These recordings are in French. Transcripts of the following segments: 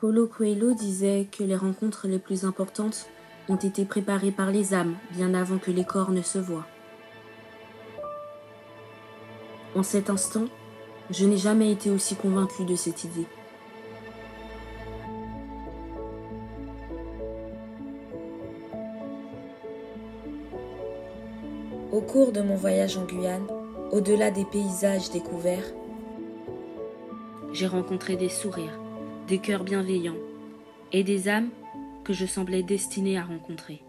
Paulo Coelho disait que les rencontres les plus importantes ont été préparées par les âmes bien avant que les corps ne se voient. En cet instant, je n'ai jamais été aussi convaincue de cette idée. Au cours de mon voyage en Guyane, au-delà des paysages découverts, j'ai rencontré des sourires, des cœurs bienveillants et des âmes que je semblais destinée à rencontrer.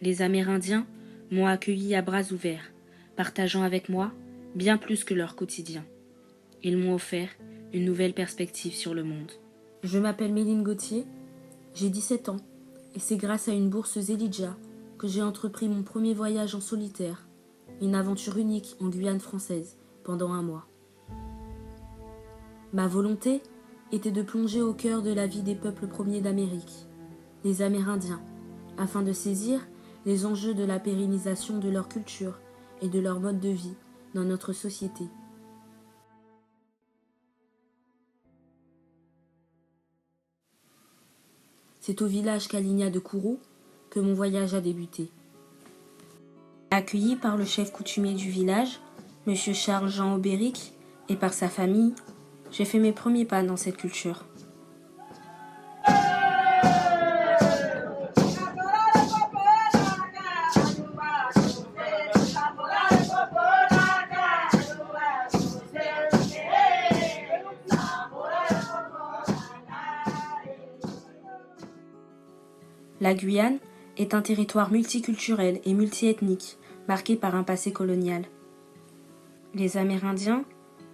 Les Amérindiens m'ont accueilli à bras ouverts, partageant avec moi bien plus que leur quotidien. Ils m'ont offert une nouvelle perspective sur le monde. Je m'appelle Méline Gauthier, j'ai 17 ans et c'est grâce à une bourse Zelidja que j'ai entrepris mon premier voyage en solitaire, une aventure unique en Guyane française pendant 1 mois. Ma volonté était de plonger au cœur de la vie des peuples premiers d'Amérique, les Amérindiens, afin de saisir les enjeux de la pérennisation de leur culture et de leur mode de vie dans notre société. C'est au village Kalinia de Kourou que mon voyage a débuté. Accueilli par le chef coutumier du village, M. Charles-Jean Aubéric, et par sa famille, j'ai fait mes premiers pas dans cette culture. La Guyane est un territoire multiculturel et multiethnique, marqué par un passé colonial. Les Amérindiens,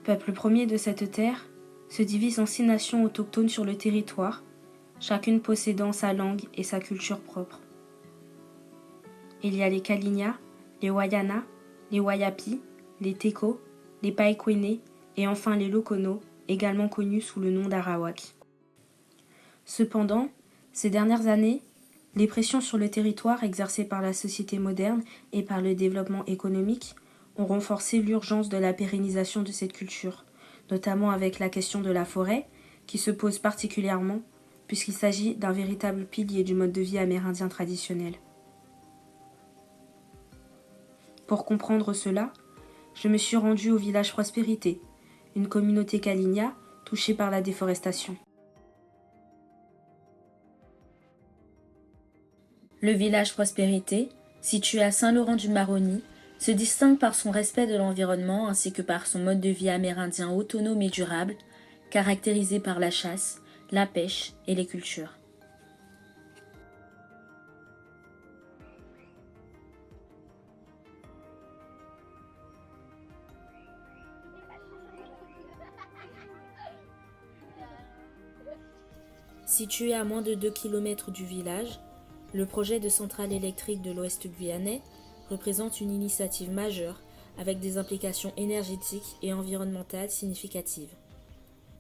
peuple premier de cette terre, se divisent en 6 nations autochtones sur le territoire, chacune possédant sa langue et sa culture propre. Il y a les Kalinia, les Wayana, les Wayapi, les Teko, les Paekwenè et enfin les Lokono, également connus sous le nom d'Arawak. Cependant, ces dernières années, les pressions sur le territoire exercées par la société moderne et par le développement économique ont renforcé l'urgence de la pérennisation de cette culture, notamment avec la question de la forêt, qui se pose particulièrement puisqu'il s'agit d'un véritable pilier du mode de vie amérindien traditionnel. Pour comprendre cela, je me suis rendue au village Prospérité, une communauté Kalinia touchée par la déforestation. Le village Prospérité, situé à Saint-Laurent-du-Maroni, se distingue par son respect de l'environnement ainsi que par son mode de vie amérindien autonome et durable, caractérisé par la chasse, la pêche et les cultures. Situé à moins de 2 km du village, le projet de centrale électrique de l'Ouest guyanais représente une initiative majeure avec des implications énergétiques et environnementales significatives.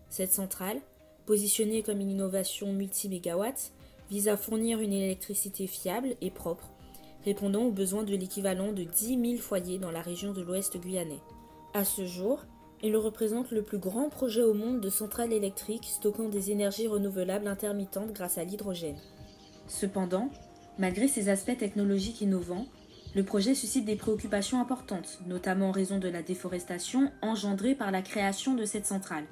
Cette centrale, positionnée comme une innovation multi-mégawatts, vise à fournir une électricité fiable et propre, répondant aux besoins de l'équivalent de 10 000 foyers dans la région de l'Ouest guyanais. À ce jour, il représente le plus grand projet au monde de centrale électrique stockant des énergies renouvelables intermittentes grâce à l'hydrogène. Cependant, malgré ses aspects technologiques innovants, le projet suscite des préoccupations importantes, notamment en raison de la déforestation engendrée par la création de cette centrale.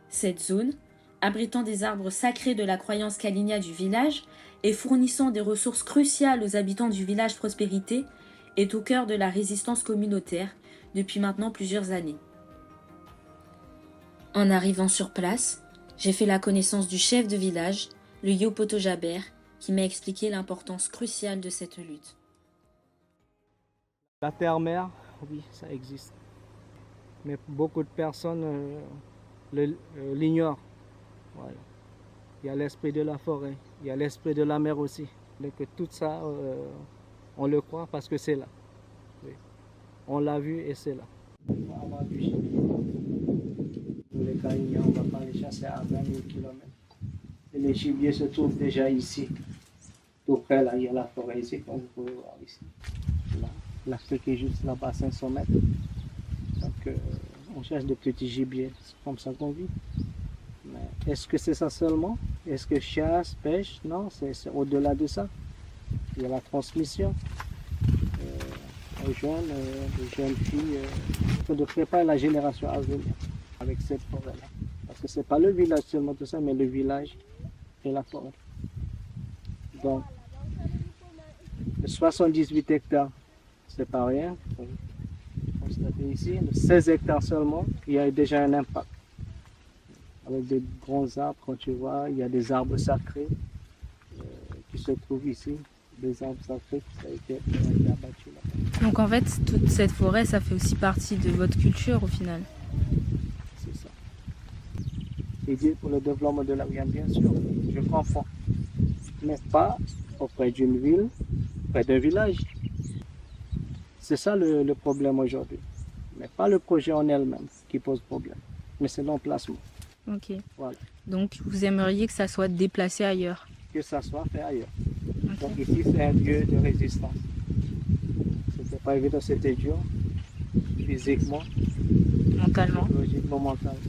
Cette zone, abritant des arbres sacrés de la croyance Kalinia du village et fournissant des ressources cruciales aux habitants du village Prospérité, est au cœur de la résistance communautaire depuis maintenant plusieurs années. En arrivant sur place, j'ai fait la connaissance du chef de village, le Yopoto Jaber, qui m'a expliqué l'importance cruciale de cette lutte. La terre-mère, oui, ça existe. Mais beaucoup de personnes l'ignorent. Voilà. Il y a l'esprit de la forêt, il y a l'esprit de la mer aussi. Donc tout ça, on le croit parce que c'est là. Oui. On l'a vu et c'est là. On va avoir du gibier. Les Kalinia, on ne va pas les chasser à 20 000 km. Et les gibiers se trouvent déjà ici. Tout près, là, il y a la forêt ici, comme vous pouvez voir ici. Là, l'Afrique est juste là-bas, 500 mètres. Donc, on cherche des petits gibiers, c'est comme ça qu'on vit. Mais Est-ce que c'est ça seulement? Est-ce que chasse, pêche? Non, c'est au-delà de ça. Il y a la transmission aux jeunes filles, de préparer la génération à venir avec cette forêt-là. Parce que c'est pas le village seulement tout ça, mais le village et la forêt. Donc, 78 hectares, c'est pas rien. Constater ici, 16 hectares seulement, il y a déjà un impact. Avec des grands arbres, quand tu vois, il y a des arbres sacrés qui se trouvent ici, des arbres sacrés qui ont été abattus là. Donc en fait, toute cette forêt, ça fait aussi partie de votre culture au final. C'est ça. Et dit pour le développement de la Guyane, bien sûr, je comprends. Mais pas auprès d'une ville, près d'un village. C'est ça le problème aujourd'hui. Mais pas le projet en elle-même qui pose problème, mais c'est l'emplacement. Ok. Voilà. Donc vous aimeriez que ça soit déplacé ailleurs? Que ça soit fait ailleurs. Okay. Donc ici, c'est un lieu de résistance. C'était pas évident, c'était dur, physiquement, Mentalement? psychologiquement, mentalement.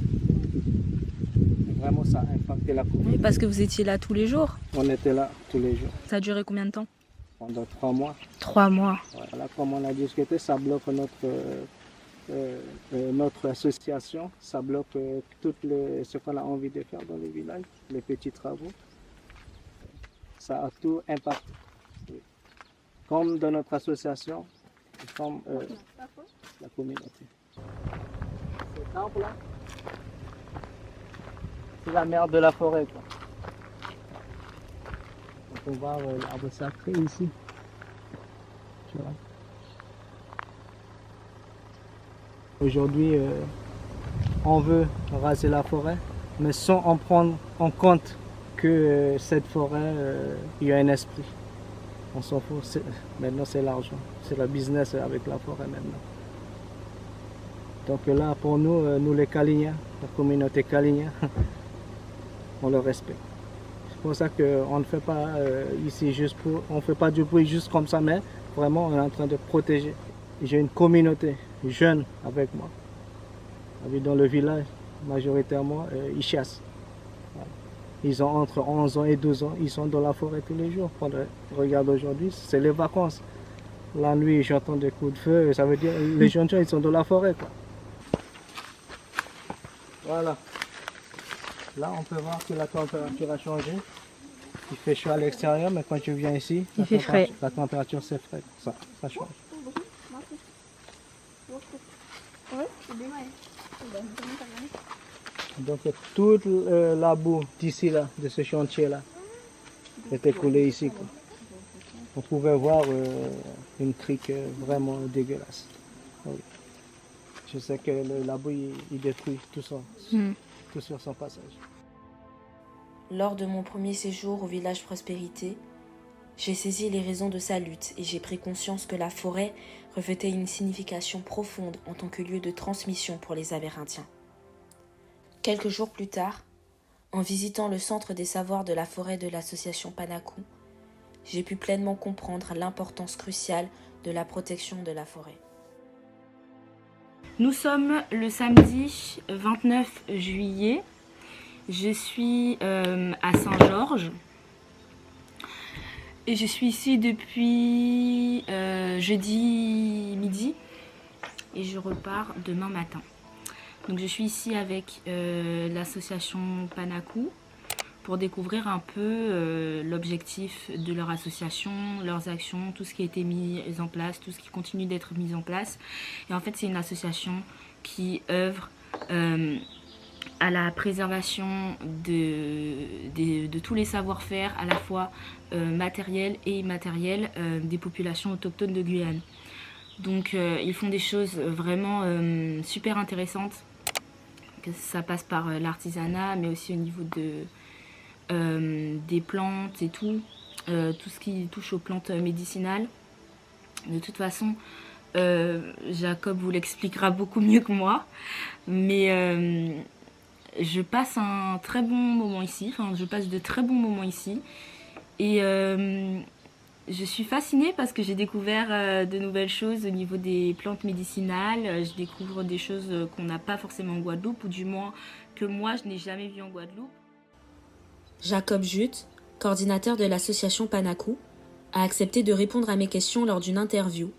Vraiment, ça a impacté la communauté. Oui, parce que vous étiez là tous les jours? On était là tous les jours. Ça a duré combien de temps? Pendant 3 mois. 3 mois. Voilà, comme on a discuté, ça bloque notre association, ça bloque tout ce qu'on a envie de faire dans le village, les petits travaux. Ça a tout impacté. Oui. Comme dans notre association, comme la communauté. Cet arbre-là, c'est la mère de la forêt, quoi. On peut voir l'arbre sacré ici. Tu vois. Aujourd'hui, on veut raser la forêt, mais sans en prendre en compte que cette forêt, il y a un esprit. On s'en fout. Maintenant, c'est l'argent. C'est le business avec la forêt maintenant. Donc là, pour nous, nous les Kaliniens, la communauté Kalinien, on le respecte. C'est pour ça qu'on ne fait pas ici juste on fait pas du bruit juste comme ça, mais vraiment on est en train de protéger. J'ai une communauté jeune avec moi. Dans le village, majoritairement, ils chassent. Voilà. Ils ont entre 11 ans et 12 ans, ils sont dans la forêt tous les jours. Regarde aujourd'hui, c'est les vacances. La nuit, j'entends des coups de feu, ça veut dire les jeunes gens, ils sont dans la forêt, quoi. Voilà. Là, on peut voir que la température a changé. Il fait chaud à l'extérieur, mais quand tu viens ici, il fait frais. La température c'est frais. Ça change. Donc toute la boue d'ici là, de ce chantier là, était coulée ici, quoi. On pouvait voir une crique vraiment dégueulasse. Oui. Je sais que la boue il détruit tout ça, tout sur son passage. Lors de mon premier séjour au village Prospérité, j'ai saisi les raisons de sa lutte et j'ai pris conscience que la forêt revêtait une signification profonde en tant que lieu de transmission pour les Amérindiens. Quelques jours plus tard, en visitant le centre des savoirs de la forêt de l'association Panakou, j'ai pu pleinement comprendre l'importance cruciale de la protection de la forêt. Nous sommes le samedi 29 juillet. Je suis à Saint-Georges et je suis ici depuis jeudi midi et je repars demain matin. Donc je suis ici avec l'association Panakou pour découvrir un peu l'objectif de leur association, leurs actions, tout ce qui a été mis en place, tout ce qui continue d'être mis en place. Et en fait, c'est une association qui œuvre à la préservation de tous les savoir-faire, à la fois matériels et immatériels, des populations autochtones de Guyane. Donc ils font des choses vraiment super intéressantes. Que ça passe par l'artisanat, mais aussi au niveau des plantes et tout ce qui touche aux plantes médicinales. De toute façon, Jacob vous l'expliquera beaucoup mieux que moi, mais je passe un très bon moment ici, je passe de très bons moments ici, et je suis fascinée parce que j'ai découvert de nouvelles choses au niveau des plantes médicinales. Je découvre des choses qu'on n'a pas forcément en Guadeloupe, ou du moins que moi je n'ai jamais vues en Guadeloupe. Jacob Jut, coordinateur de l'association Panakou, a accepté de répondre à mes questions lors d'une interview,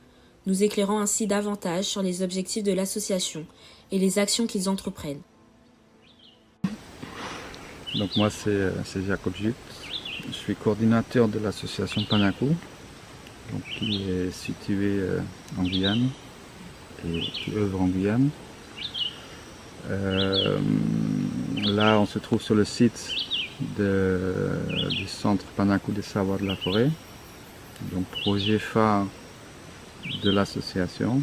nous éclairant ainsi davantage sur les objectifs de l'association et les actions qu'ils entreprennent. Donc moi c'est Jacob Jut, je suis coordinateur de l'association Panakou, donc qui est située en Guyane et qui œuvre en Guyane. Là on se trouve sur le site du centre Panakou des savoirs de la forêt, donc projet phare de l'association.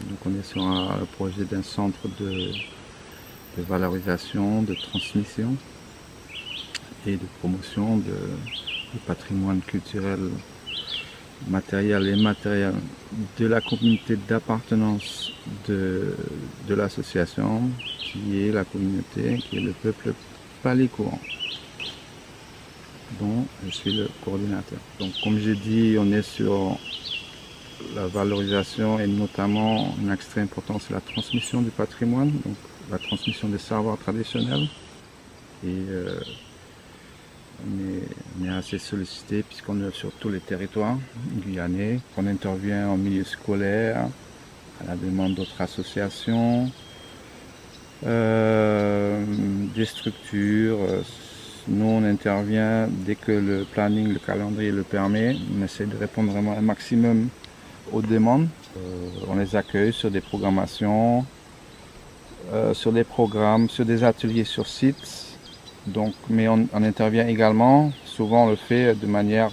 Donc on est sur le projet d'un centre de valorisation, de transmission et de promotion du patrimoine culturel, matériel et immatériel de la communauté d'appartenance de l'association, qui est la communauté, qui est le peuple Palais-Courant, dont je suis le coordinateur. Donc comme j'ai dit, on est sur la valorisation et notamment un axe très important, c'est la transmission du patrimoine, donc la transmission des savoirs traditionnels. Et on est assez sollicité puisqu'on est sur tous les territoires guyanais. On intervient en milieu scolaire, à la demande d'autres associations, des structures. Nous, on intervient dès que le planning, le calendrier le permet. On essaie de répondre vraiment un maximum aux demandes. On les accueille sur des programmations, sur des programmes, sur des ateliers sur site. Donc, mais on intervient également, souvent on le fait de manière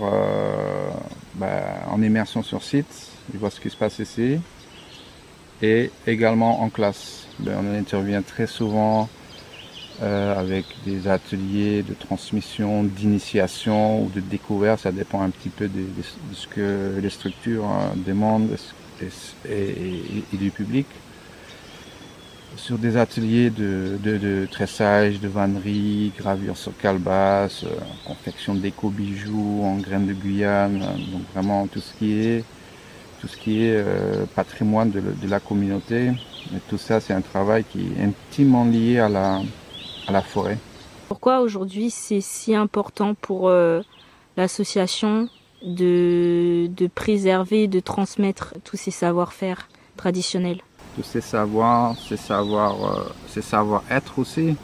en immersion sur site, on voit ce qui se passe ici, et également en classe. On intervient très souvent avec des ateliers de transmission, d'initiation ou de découverte, ça dépend un petit peu de ce que les structures demandent et du public. Sur des ateliers de tressage, de vannerie, gravure sur calebasse, confection d'éco-bijoux en graines de Guyane, donc vraiment tout ce qui est patrimoine de la communauté. Et tout ça, c'est un travail qui est intimement lié à la forêt. Pourquoi aujourd'hui c'est si important pour l'association de préserver, de transmettre tous ces savoir-faire traditionnels? Tous ces savoir-être aussi.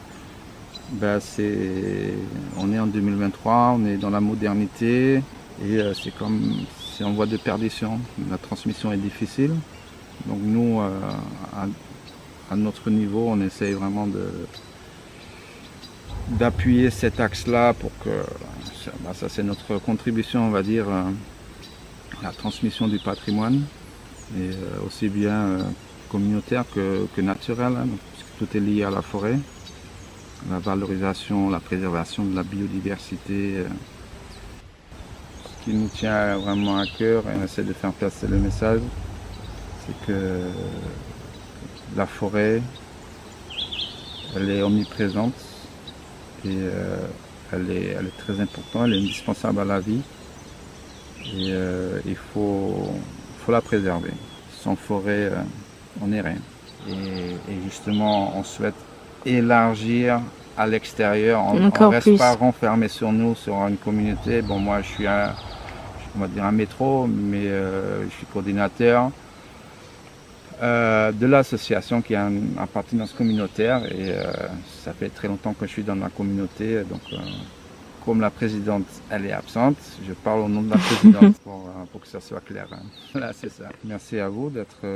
On est en 2023, on est dans la modernité et c'est en voie de perdition. La transmission est difficile. Donc nous, à notre niveau, on essaye vraiment d'appuyer cet axe-là pour que ça c'est notre contribution, on va dire, à la transmission du patrimoine et aussi bien communautaire que naturel, puisque tout est lié à la forêt, la valorisation, la préservation de la biodiversité. Ce qui nous tient vraiment à cœur, et on essaie de faire passer le message, c'est que la forêt, elle est omniprésente et elle est très importante, elle est indispensable à la vie et il faut la préserver. Sans forêt, on n'est rien. Et justement, on souhaite élargir à l'extérieur. On ne reste pas renfermé sur nous, sur une communauté. Bon, moi, je suis un métro, mais je suis coordinateur de l'association qui a une appartenance communautaire. Et ça fait très longtemps que je suis dans la communauté. Donc, comme la présidente, elle est absente, je parle au nom de la présidente pour que ça soit clair. Voilà, c'est ça. Merci à vous d'être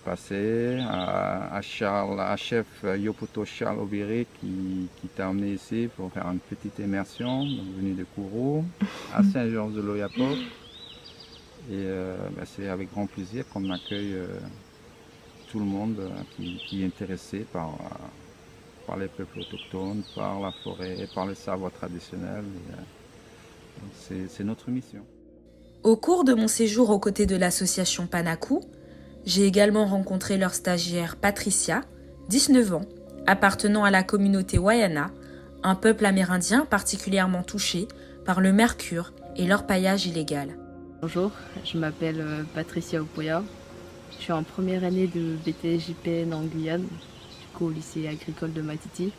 passé, à chef Yoputo Charles Obiri qui t'a emmené ici pour faire une petite immersion, donc venu de Kourou, à Saint-Georges de l'Oyapock. Et c'est avec grand plaisir qu'on accueille tout le monde qui est intéressé par les peuples autochtones, par la forêt, par les savoirs traditionnels. C'est notre mission. Au cours de mon séjour aux côtés de l'association Panakou, j'ai également rencontré leur stagiaire Patricia, 19 ans, appartenant à la communauté Wayana, un peuple amérindien particulièrement touché par le mercure et l'orpaillage illégal. Bonjour, je m'appelle Patricia Opoya. Je suis en première année de BTS-JPN en Guyane, au lycée agricole de Matiti.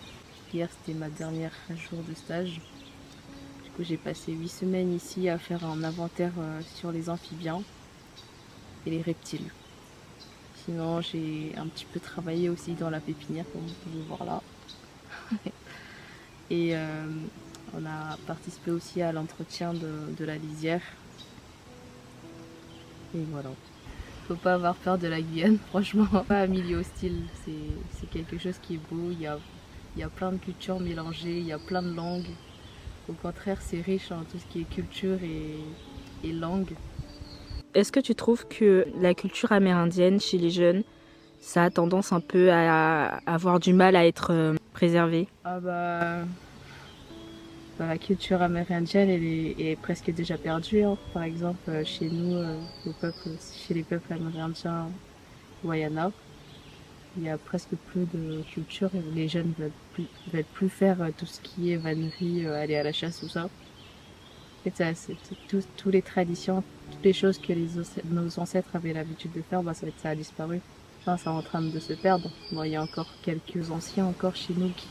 Hier, c'était ma dernière jour de stage. coup, j'ai passé 8 semaines ici à faire un inventaire sur les amphibiens et les reptiles. Sinon, j'ai un petit peu travaillé aussi dans la pépinière, comme vous pouvez voir là. Et on a participé aussi à l'entretien de la lisière. Et voilà. Faut pas avoir peur de la Guyane, franchement. Pas un milieu hostile, c'est quelque chose qui est beau. Il y a plein de cultures mélangées, il y a plein de langues. Au contraire, c'est riche en tout ce qui est culture et langue. Est-ce que tu trouves que la culture amérindienne chez les jeunes, ça a tendance un peu à avoir du mal à être préservée? Ah la culture amérindienne, elle est presque déjà perdue. Hein. Par exemple, chez nous, chez les peuples amérindiens Wayana, il y a presque plus de culture et les jeunes veulent plus faire tout ce qui est vannerie, aller à la chasse, tout ça. En fait, toutes les traditions, toutes les choses que nos ancêtres avaient l'habitude de faire, ça a disparu. Enfin, c'est en train de se perdre. Bon, il y a encore quelques anciens encore chez nous qui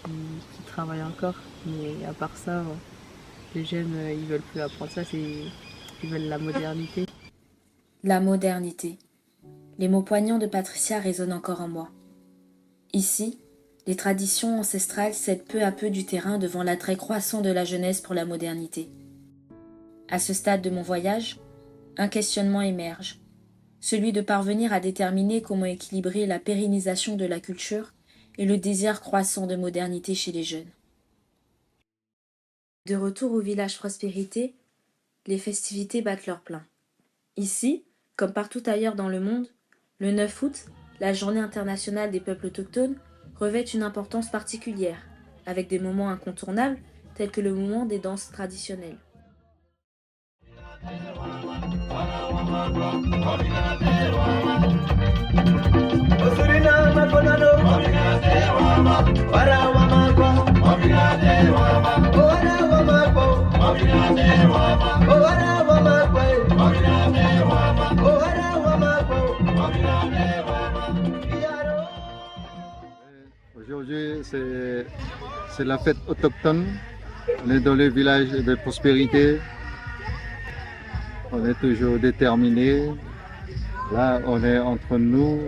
travaillent encore, mais à part ça, les jeunes, ils veulent plus apprendre ça, ils veulent la modernité. La modernité. Les mots poignants de Patricia résonnent encore en moi. Ici, les traditions ancestrales cèdent peu à peu du terrain devant l'attrait croissant de la jeunesse pour la modernité. À ce stade de mon voyage, un questionnement émerge, celui de parvenir à déterminer comment équilibrer la pérennisation de la culture et le désir croissant de modernité chez les jeunes. De retour au village Prospérité, les festivités battent leur plein. Ici, comme partout ailleurs dans le monde, le 9 août, la Journée internationale des peuples autochtones, revêt une importance particulière, avec des moments incontournables tels que le moment des danses traditionnelles. Aujourd'hui, c'est la fête autochtone. On est dans le village de Prospérité. On est toujours déterminés. Là, on est entre nous.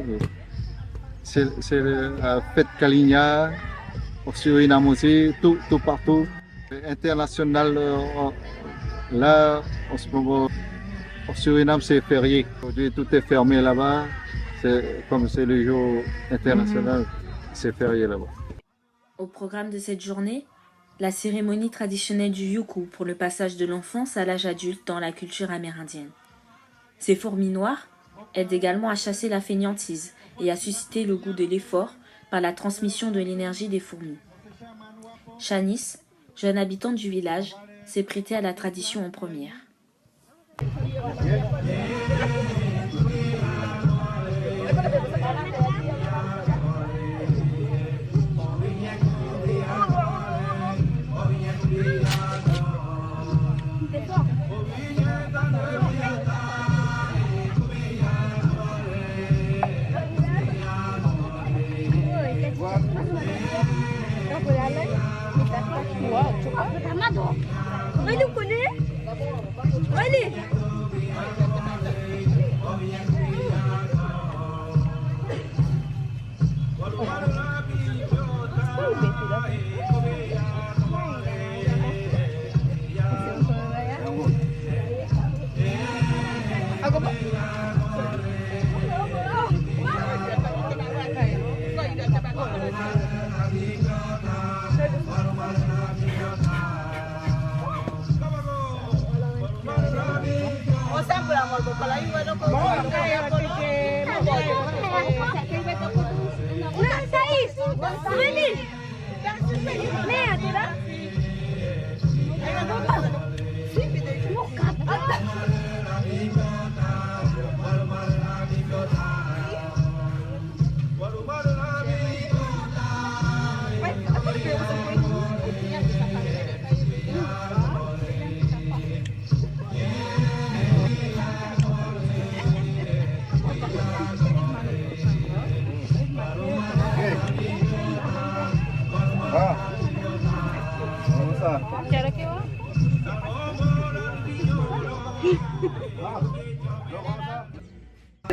C'est la fête Kaligna, au Suriname aussi, tout partout. International, là, en ce moment, au Suriname, c'est férié. Aujourd'hui, tout est fermé là-bas. Comme c'est le jour international, c'est férié là-bas. Au programme de cette journée, la cérémonie traditionnelle du Yuku pour le passage de l'enfance à l'âge adulte dans la culture amérindienne. Ces fourmis noires aident également à chasser la fainéantise et à susciter le goût de l'effort par la transmission de l'énergie des fourmis. Shanice, jeune habitante du village, s'est prêtée à la tradition en première.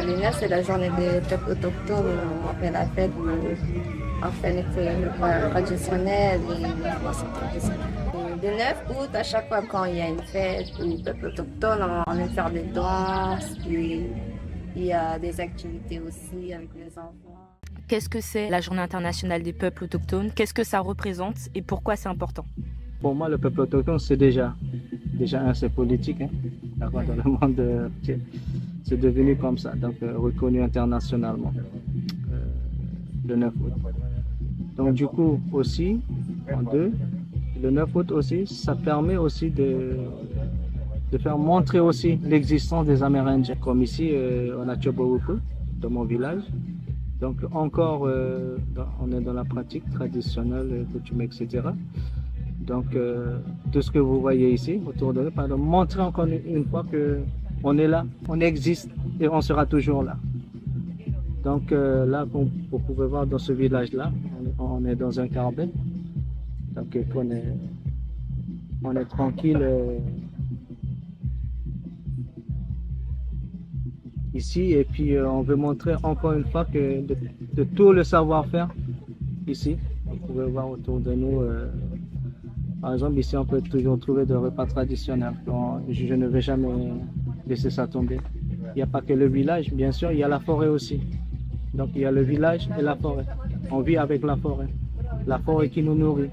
le 9, c'est la journée des peuples autochtones. On fait la fête, on fait les fêtes traditionnelles. Le 9 août, à chaque fois quand il y a une fête pour les peuples autochtones, on aime faire des danses, puis il y a des activités aussi avec les enfants. Qu'est-ce que c'est la Journée internationale des peuples autochtones? Qu'est-ce que ça représente et pourquoi c'est important? Pour moi, le peuple autochtone, c'est déjà c'est politique. Hein. D'accord, dans le monde, c'est devenu comme ça, donc reconnu internationalement le 9 août. Donc du coup aussi, en deux, le 9 août aussi, ça permet aussi de faire montrer aussi l'existence des Amérindiens. Comme ici, on a Tchobowoku, dans mon village. Donc encore, on est dans la pratique traditionnelle, coutume, etc. Donc tout ce que vous voyez ici autour de nous, montrer encore une fois qu'on est là, on existe et on sera toujours là. Donc là, vous pouvez voir dans ce village-là, on est dans un carbet. Donc on est tranquille ici et puis on veut montrer encore une fois que de tout le savoir-faire ici. Vous pouvez voir autour de nous, par exemple ici on peut toujours trouver des repas traditionnels. Donc, je ne vais jamais laisser ça tomber. Il n'y a pas que le village, bien sûr, il y a la forêt aussi. Donc il y a le village et la forêt. On vit avec la forêt qui nous nourrit.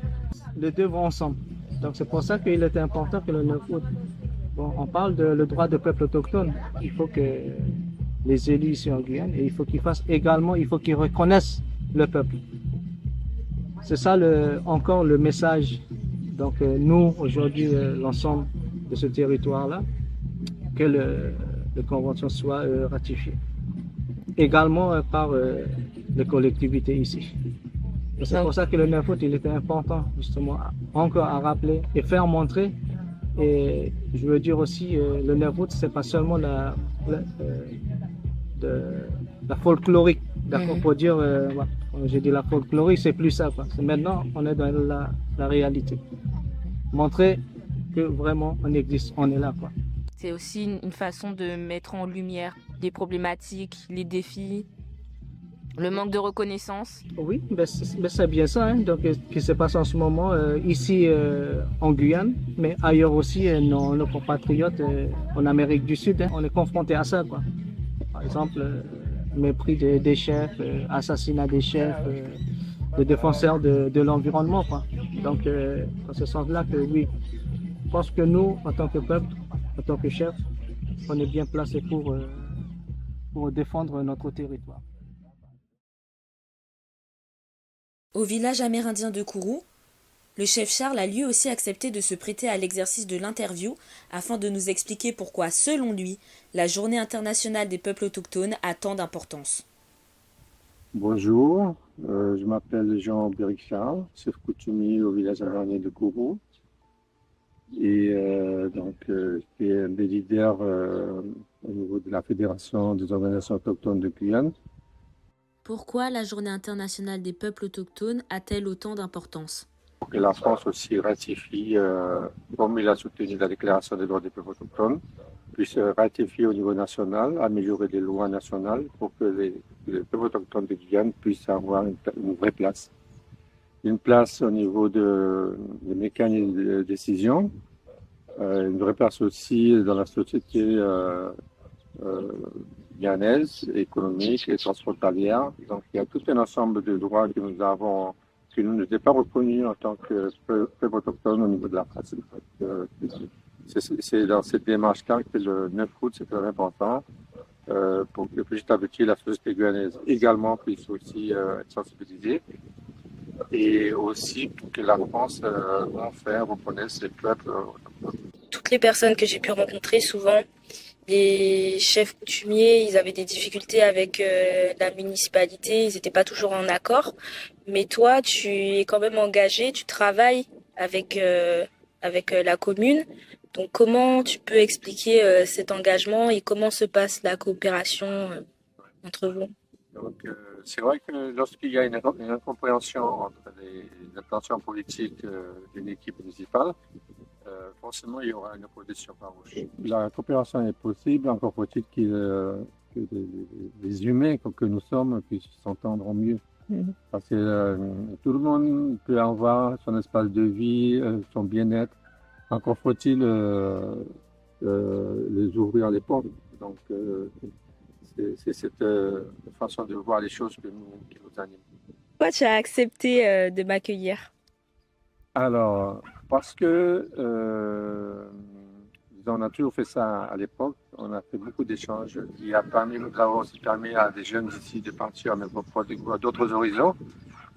Les deux vont ensemble. Donc c'est pour ça qu'il était important que le 9 août, bon, on parle de le droit de peuple autochtone. Il faut que les élus ici en Guyane, et il faut qu'ils fassent également, il faut qu'ils reconnaissent le peuple. C'est ça encore le message. Donc nous, aujourd'hui, l'ensemble de ce territoire-là, que la convention soit ratifiée. Également par les collectivités ici. C'est pour ça que le 9 août, il était important, justement, encore à rappeler et faire montrer. Et je veux dire aussi, le 9 août, c'est pas seulement la folklorique. D'accord, pour dire, j'ai dit la folklorique, c'est plus ça. Quoi. Maintenant, on est dans la réalité. Montrer que vraiment, on existe, on est là. Quoi. C'est aussi une façon de mettre en lumière les problématiques, les défis, le manque de reconnaissance. Oui, c'est bien ça, hein, donc, qui se passe en ce moment ici en Guyane, mais ailleurs aussi, nos compatriotes en Amérique du Sud, hein, on est confrontés à ça. Quoi. Par exemple, mépris des chefs, assassinat des chefs, des défenseurs de l'environnement. Quoi. Donc, dans ce sens-là, que oui, je pense que nous, en tant que peuple, en tant que chef, on est bien placé pour défendre notre territoire. Au village amérindien de Kourou, le chef Charles a lui aussi accepté de se prêter à l'exercice de l'interview afin de nous expliquer pourquoi, selon lui, la Journée internationale des peuples autochtones a tant d'importance. Bonjour, je m'appelle Jean-Béric Charles, chef coutumier au village amérindien de Kourou. Et je suis un des leaders au niveau de la Fédération des organisations autochtones de Guyane. Pourquoi la Journée internationale des peuples autochtones a-t-elle autant d'importance? Pour que la France aussi ratifie, comme il a soutenu la Déclaration des droits des peuples autochtones, puisse ratifier au niveau national, améliorer les lois nationales pour que les peuples autochtones de Guyane puissent avoir une vraie place. Une place au niveau des mécanismes de décision, une vraie place aussi dans la société guyanaise, économique et transfrontalière. Donc il y a tout un ensemble de droits que nous avons, qui nous n'étaient pas reconnus en tant que peuple autochtone au niveau de la pratique. C'est dans cette démarche-là que le 9 août, c'est très important pour que petit à petit la société guyanaise également puisse aussi être sensibilisée et aussi pour que la France reconnaisse les peuples autochtones. Toutes les personnes que j'ai pu rencontrer, souvent, les chefs coutumiers, ils avaient des difficultés avec la municipalité, ils n'étaient pas toujours en accord. Mais toi, tu es quand même engagé, tu travailles avec la commune. Donc comment tu peux expliquer cet engagement et comment se passe la coopération entre vous? Donc c'est vrai que lorsqu'il y a une incompréhension entre les intentions politiques d'une équipe municipale, forcément il y aura une opposition farouche. La coopération est possible, encore faut-il qu'il que les humains que nous sommes puissent s'entendre mieux. Parce que tout le monde peut avoir son espace de vie, son bien-être. Encore faut-il les ouvrir les portes. Donc, c'est cette façon de voir les choses qui nous anime. Pourquoi tu as accepté de m'accueillir? Alors, parce que on a toujours fait ça à l'époque. On a fait beaucoup d'échanges. Nous avons aussi permis à des jeunes d'ici de partir, mais pour découvrir d'autres horizons.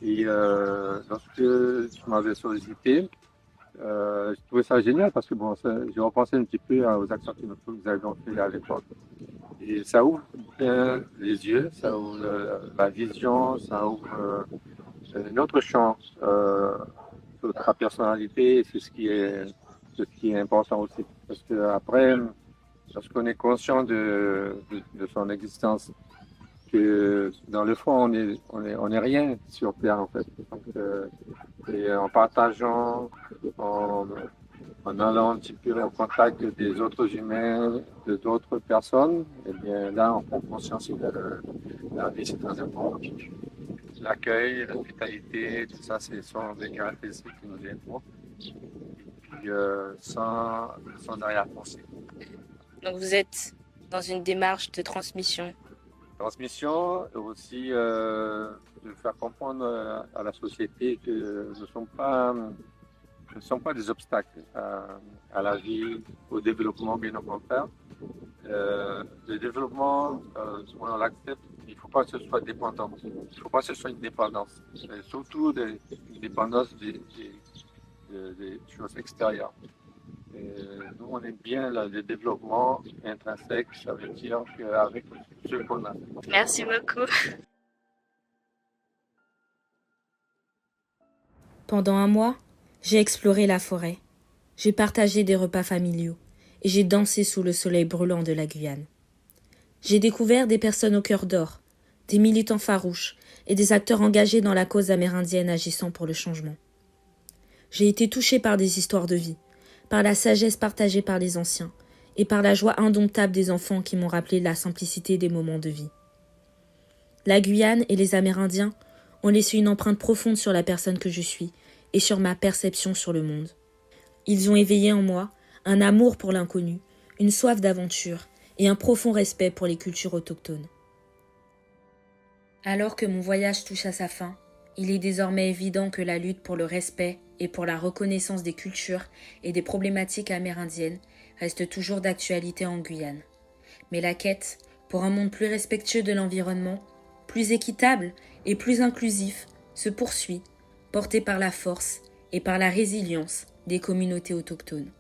Et lorsque tu m'avais sollicité, je trouvais ça génial parce que j'ai repensé un petit peu aux actions que nous avions fait à l'époque. Et ça ouvre bien les yeux, ça ouvre la vision, ça ouvre notre champ sur ta personnalité. C'est ce qui est important aussi. Parce que après, lorsqu'on est conscient de son existence, que dans le fond, on est rien sur Terre en fait. Donc, et en partageant, en allant un petit peu au contact des autres humains, de d'autres personnes, et bien là, on prend conscience que la vie, c'est très important. L'accueil, l'hospitalité, tout ça, ce sont des caractéristiques qui nous viennent propres. Et puis, sans arrière-pensée. Donc vous êtes dans une démarche de transmission. Transmission, et aussi de faire comprendre à la société que ne sont pas des obstacles à la vie, au développement, bien au contraire. Le développement, on l'accepte, il ne faut pas que ce soit dépendant. Il ne faut pas que ce soit une dépendance. Surtout une dépendance des choses extérieures. Nous, on aime bien le développement intrinsèque, ça veut dire qu'avec ce qu'on a. Merci beaucoup. Pendant un mois, j'ai exploré la forêt. J'ai partagé des repas familiaux et j'ai dansé sous le soleil brûlant de la Guyane. J'ai découvert des personnes au cœur d'or, des militants farouches et des acteurs engagés dans la cause amérindienne agissant pour le changement. J'ai été touchée par des histoires de vie, par la sagesse partagée par les anciens et par la joie indomptable des enfants qui m'ont rappelé la simplicité des moments de vie. La Guyane et les Amérindiens ont laissé une empreinte profonde sur la personne que je suis et sur ma perception sur le monde. Ils ont éveillé en moi un amour pour l'inconnu, une soif d'aventure et un profond respect pour les cultures autochtones. Alors que mon voyage touche à sa fin, il est désormais évident que la lutte pour le respect et pour la reconnaissance des cultures et des problématiques amérindiennes reste toujours d'actualité en Guyane. Mais la quête pour un monde plus respectueux de l'environnement, plus équitable et plus inclusif se poursuit, portée par la force et par la résilience des communautés autochtones.